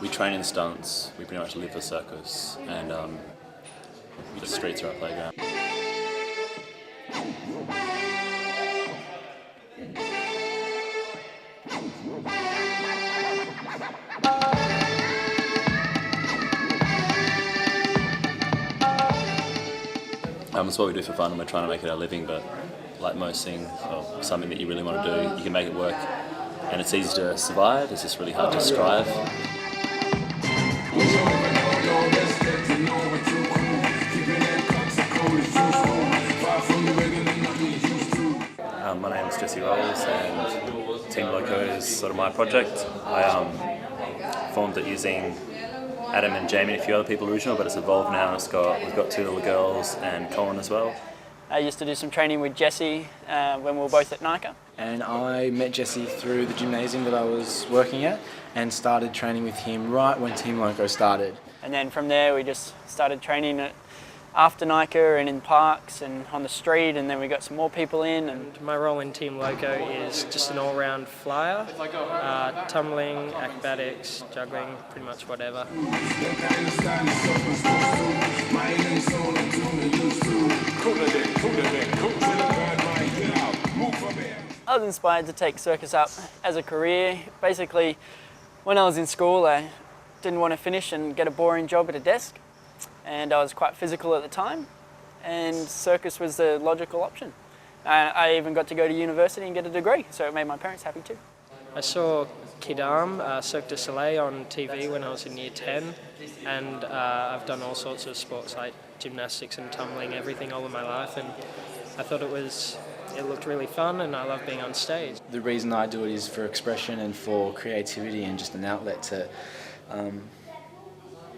We train in stunts, we pretty much live the circus, and the streets are our playground. It's what we do for fun, and we're trying to make it our living, but like most things, or something that you really want to do, you can make it work, and it's easy to survive, it's just really hard to strive. My name is Jesse Rolls, and Team Loko'S is sort of my project. I formed it using Adam and Jamie and a few other people original, but it's evolved now. We've got two little girls and Clune as well. I used to do some training with Jesse when we were both at NICA. And I met Jesse through the gymnasium that I was working at and started training with him right when Team Loco started. And then from there we just started training after NICA and in parks and on the street, and then we got some more people in. And my role in Team Loco is just an all-round flyer, tumbling, acrobatics, juggling, pretty much whatever. I was inspired to take circus up as a career. Basically, when I was in school, I didn't want to finish and get a boring job at a desk, and I was quite physical at the time, and circus was the logical option. I even got to go to university and get a degree, so it made my parents happy too. I saw Kidam, Cirque du Soleil on TV when I was in year 10, and I've done all sorts of sports like gymnastics and tumbling, everything all of my life, and I thought it looked really fun, and I love being on stage. The reason I do it is for expression and for creativity and just an outlet to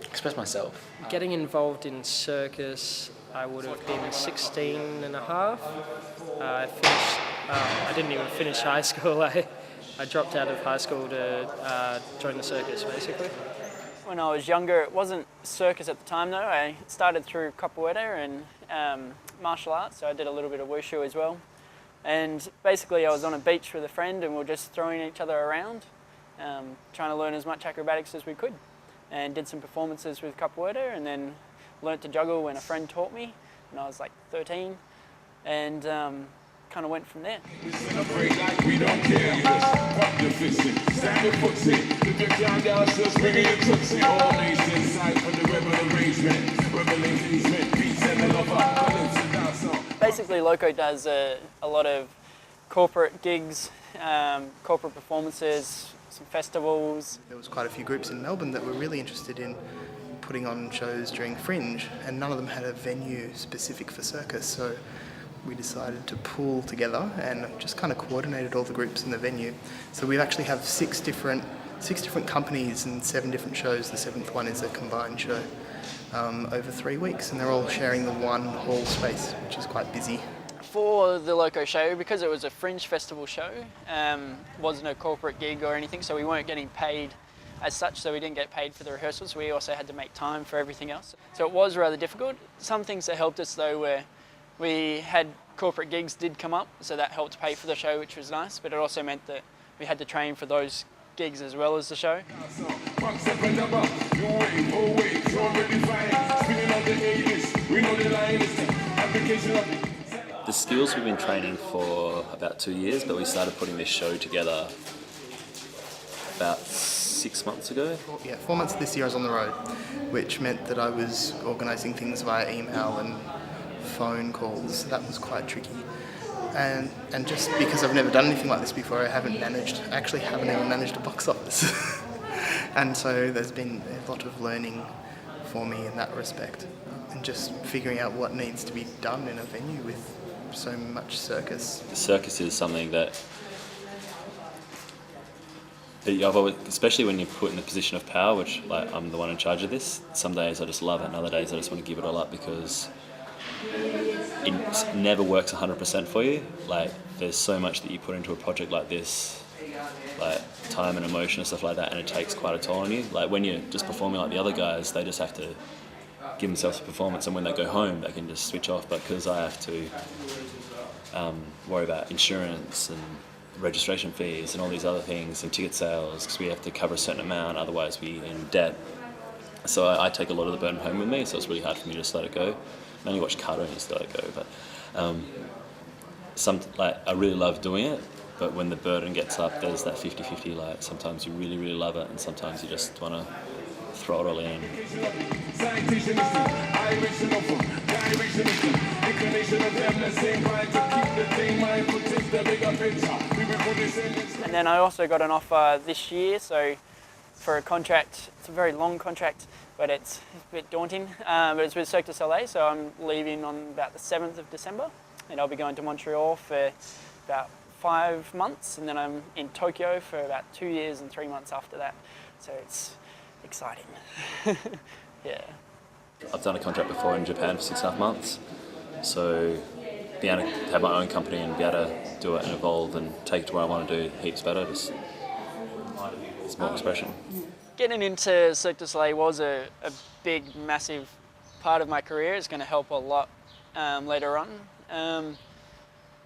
express myself. Getting involved in circus, I would have been 16 and a half. I didn't even finish high school. I dropped out of high school to join the circus, basically. When I was younger, it wasn't circus at the time though. I started through capoeira and martial arts, so I did a little bit of wushu as well. And basically I was on a beach with a friend and we were just throwing each other around, trying to learn as much acrobatics as we could. And did some performances with capoeira, and then learnt to juggle when a friend taught me when I was like 13, and kind of went from there. We celebrate like we don't care. Pump your fist in, stand your foot in. If you can't dance, just bring in your tootsie. All nations side for the rebel arrangement, rebel engagement, beats and the lover, balance and dance. Basically, Loco does a lot of corporate gigs, corporate performances, some festivals. There was quite a few groups in Melbourne that were really interested in putting on shows during Fringe, and none of them had a venue specific for circus, so we decided to pool together and just kind of coordinated all the groups in the venue. So we actually have six different companies and 7 different shows. The 7th one is a combined show over 3 weeks, and they're all sharing the one hall space, which is quite busy. For the Loco show, because it was a Fringe festival show, wasn't a corporate gig or anything, so we weren't getting paid as such, so we didn't get paid for the rehearsals. We also had to make time for everything else. So it was rather difficult. Some things that helped us though were we had corporate gigs did come up, so that helped pay for the show, which was nice, but it also meant that we had to train for those gigs as well as the show. The skills we've been training for about 2 years, but we started putting this show together about 6 months ago. Yeah, 4 months this year I was on the road, which meant that I was organising things via email and phone calls. That was quite tricky. And just because I've never done anything like this before, I haven't ever managed a box office. And so there's been a lot of learning for me in that respect, and just figuring out what needs to be done in a venue with so much circus. The circus is something that I've always, especially when you're put in a position of power, which like I'm the one in charge of this, some days I just love it and other days I just want to give it all up because it never works 100% for you. Like there's so much that you put into a project like this, like time and emotion and stuff like that, and it takes quite a toll on you. Like when you're just performing like the other guys, they just have to give themselves a performance, and when they go home they can just switch off, but because I have to worry about insurance and registration fees and all these other things and ticket sales because we have to cover a certain amount, otherwise we're in debt. So I take a lot of the burden home with me, so it's really hard for me to just let it go. I only watch cartoons to let it go, but I really love doing it, but when the burden gets up, there's that 50-50, like sometimes you really, really love it and sometimes you just want to throw it all in. And then I also got an offer this year, so for a contract, it's a very long contract, but it's a bit daunting, but it's with Cirque du Soleil, so I'm leaving on about the 7th of December, and I'll be going to Montreal for about 5 months, and then I'm in Tokyo for about 2 years and 3 months after that, so it's exciting. Yeah. I've done a contract before in Japan for 6.5 months, so being able to have my own company and be able to do it and evolve and take it to where I want to do heaps better, just it's more expression. Getting into Cirque du Soleil was a big, massive part of my career. It's going to help a lot later on,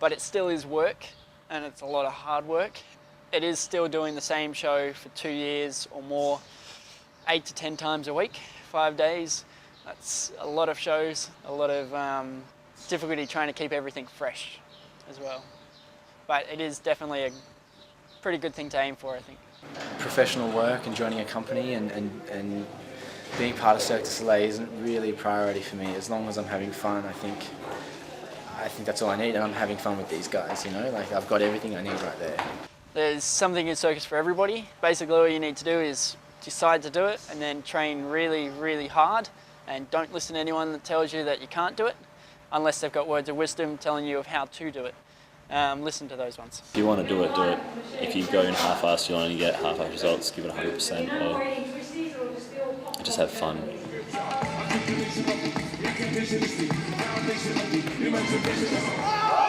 but it still is work, and it's a lot of hard work. It is still doing the same show for 2 years or more, 8 to 10 times a week, 5 days. That's a lot of shows, a lot of difficulty trying to keep everything fresh as well. But it is definitely a pretty good thing to aim for, I think. Professional work and joining a company and being part of Cirque du Soleil isn't really a priority for me. As long as I'm having fun, I think that's all I need, and I'm having fun with these guys, you know? Like, I've got everything I need right there. There's something in circus for everybody. Basically all you need to do is decide to do it and then train really, really hard, and don't listen to anyone that tells you that you can't do it, unless they've got words of wisdom telling you of how to do it. Listen to those ones. If you want to do it, do it. If you go in half-assed, you'll only get half-assed results. Give it 100% or just have fun. Oh!